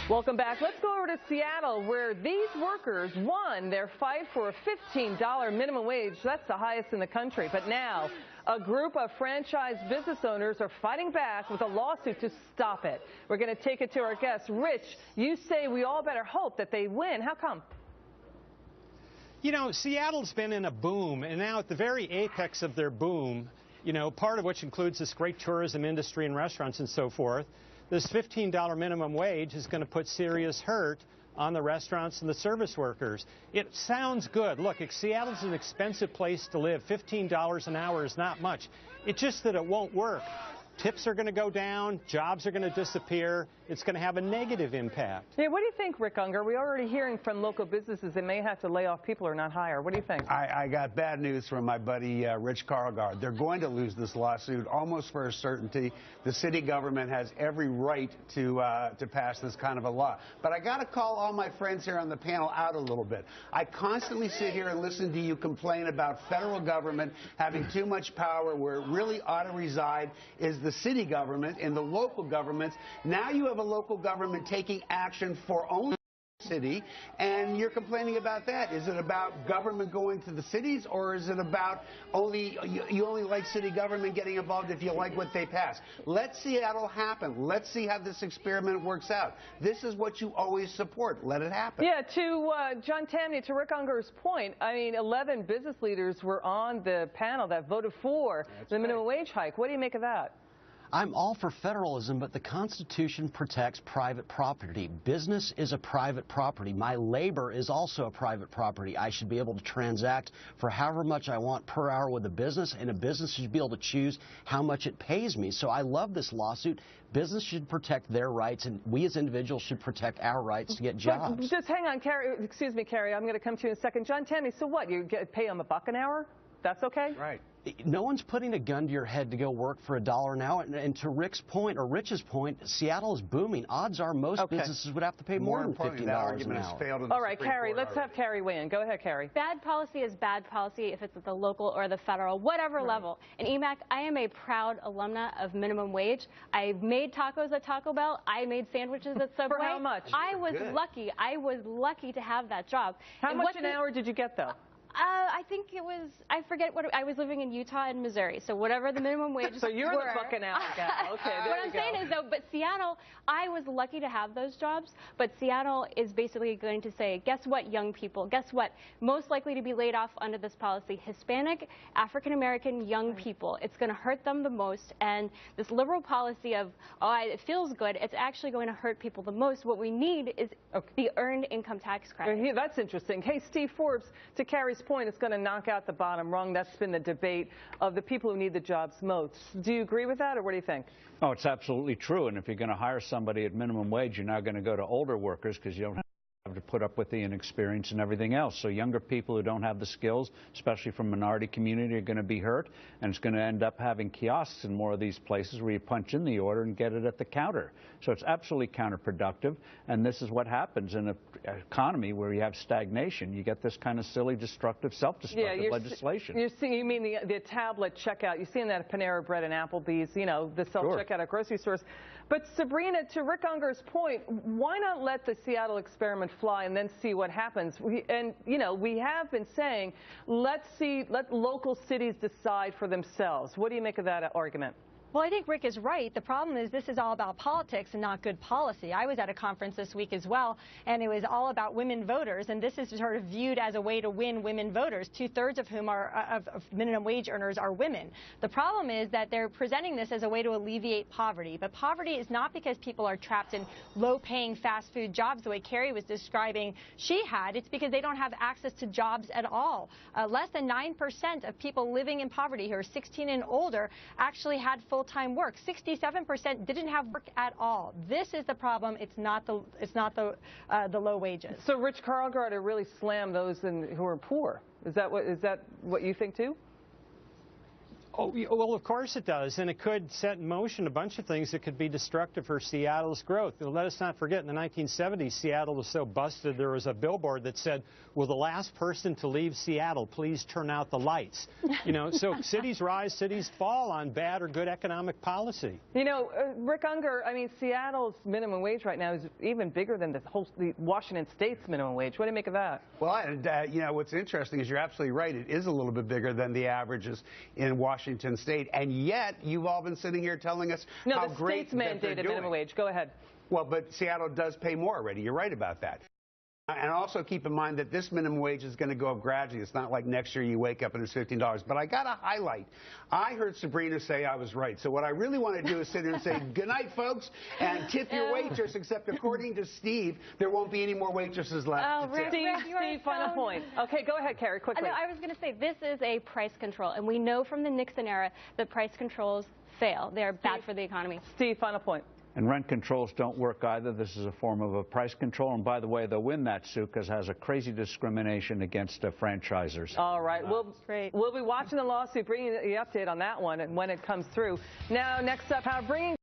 Welcome back. Let's go over to Seattle, where these workers won their fight for a $15 minimum wage. That's the highest in the country. But now a group of franchise business owners are fighting back with a lawsuit to stop it. We're going to take it to our guest. Rich, you say we all better hope that they win. How come? You know, Seattle's been in a boom, and now at the very apex of their boom, you know, part of which includes this great tourism industry and restaurants and so forth, this $15 minimum wage is going to put serious hurt on the restaurants and the service workers. It sounds good. Look, Seattle's an expensive place to live. $15 an hour is not much. It's just that it won't work. Tips are going to go down, jobs are going to disappear, it's going to have a negative impact. Yeah, what do you think, Rick Unger? We're already hearing from local businesses they may have to lay off people or not hire. What do you think? I got bad news from my buddy Rich Carlgard. They're going to lose this lawsuit almost for a certainty. The city government has every right to pass this kind of a law. But I got to call all my friends here on the panel out a little bit. I constantly sit here and listen to you complain about federal government having too much power where it really ought to reside is the city government and the local governments. Now you have a local government taking action for only the city, and you're complaining about that. Is it about government going to the cities, or is it about you only like city government getting involved if you like what they pass? Let Seattle happen. Let's see how this experiment works out. This is what you always support. Let it happen. Yeah, to John Tamny, to Rick Unger's point, I mean, 11 business leaders were on the panel that voted for the minimum wage hike. What do you make of that? I'm all for federalism, but the Constitution protects private property. Business is a private property. My labor is also a private property. I should be able to transact for however much I want per hour with a business, and a business should be able to choose how much it pays me. So I love this lawsuit. Business should protect their rights, and we as individuals should protect our rights to get jobs. But just hang on, Carrie. Excuse me, Carrie. I'm going to come to you in a second. John Tamny, so what? You pay them $1 an hour? That's okay? Right. No one's putting a gun to your head to go work for $1 an hour. And to Rick's point, or Rich's point, Seattle is booming. Odds are most businesses would have to pay more than $15 an hour. All right, Carrie, let's have Carrie weigh in. Go ahead, Carrie. Bad policy is bad policy if it's at the local or the federal, whatever level. And EMAC, I am a proud alumna of minimum wage. I've made tacos at Taco Bell. I made sandwiches at Subway. For how much? I was lucky. I was lucky to have that job. How much an hour did you get, though? I think it was, I forget what, I was living in Utah and Missouri, so whatever the minimum wage So you're were. the fucking hour guy. Okay, there What I'm saying is, though, but Seattle, I was lucky to have those jobs, but Seattle is basically going to say, guess what, young people, guess what, most likely to be laid off under this policy, Hispanic, African-American young people. It's going to hurt them the most, and this liberal policy of, it feels good, it's actually going to hurt people the most. What we need is the earned income tax credit. That's interesting. Hey, Steve Forbes, to Carrie's point, it's going to knock out the bottom rung. That's been the debate of the people who need the jobs most. Do you agree with that, or what do you think? Oh, it's absolutely true. And if you're going to hire somebody at minimum wage, you're not going to go to older workers because you don't have to put up with the inexperience and everything else. So younger people who don't have the skills, especially from minority community, are going to be hurt, and it's going to end up having kiosks in more of these places where you punch in the order and get it at the counter. So it's absolutely counterproductive, and this is what happens in an economy where you have stagnation. You get this kind of silly, destructive, self-destructive legislation. You mean the tablet checkout. You're seeing that at Panera Bread and Applebee's, you know, the self-checkout at grocery stores. But Sabrina, to Rick Unger's point, why not let the Seattle experiment fly and then see what happens? We have been saying, let local cities decide for themselves. What do you make of that argument? Well, I think Rick is right. The problem is this is all about politics and not good policy. I was at a conference this week as well, and it was all about women voters, and this is sort of viewed as a way to win women voters, 2/3 of whom are of minimum wage earners are women. The problem is that they're presenting this as a way to alleviate poverty, but poverty is not because people are trapped in low-paying fast food jobs the way Carrie was describing she had. It's because they don't have access to jobs at all. Less than 9% of people living in poverty who are 16 and older actually had full-time work. 67% didn't have work at all. This is the problem. It's not the low wages. So Rich Carlgard really slammed those who are poor. Is that what you think too? Oh, well, of course it does, and it could set in motion a bunch of things that could be destructive for Seattle's growth. Let us not forget, in the 1970s, Seattle was so busted, there was a billboard that said, "Will the last person to leave Seattle please turn out the lights?" You know, so cities rise, cities fall on bad or good economic policy. You know, Rick Unger, I mean, Seattle's minimum wage right now is even bigger than the Washington State's minimum wage. What do you make of that? Well, and, you know, what's interesting is you're absolutely right. It is a little bit bigger than the averages in Washington State, and yet you've all been sitting here telling us how great the state's mandated minimum wage. Go ahead. Well, but Seattle does pay more already. You're right about that. And also keep in mind that this minimum wage is going to go up gradually. It's not like next year you wake up and it's $15. But I got to highlight, I heard Sabrina say I was right. So what I really want to do is sit here and say, good night, folks, and tip your waitress, except according to Steve, there won't be any more waitresses left. Oh, to tip. Steve, final point. Okay, go ahead, Carrie, quickly. No, I was going to say, this is a price control. And we know from the Nixon era that price controls fail. They are bad for the economy. Steve, final point. And rent controls don't work either. This is a form of a price control. And by the way, they'll win that suit because it has a crazy discrimination against franchisers. All right. We'll be watching the lawsuit, bringing the update on that one and when it comes through. Now, next up, how bringing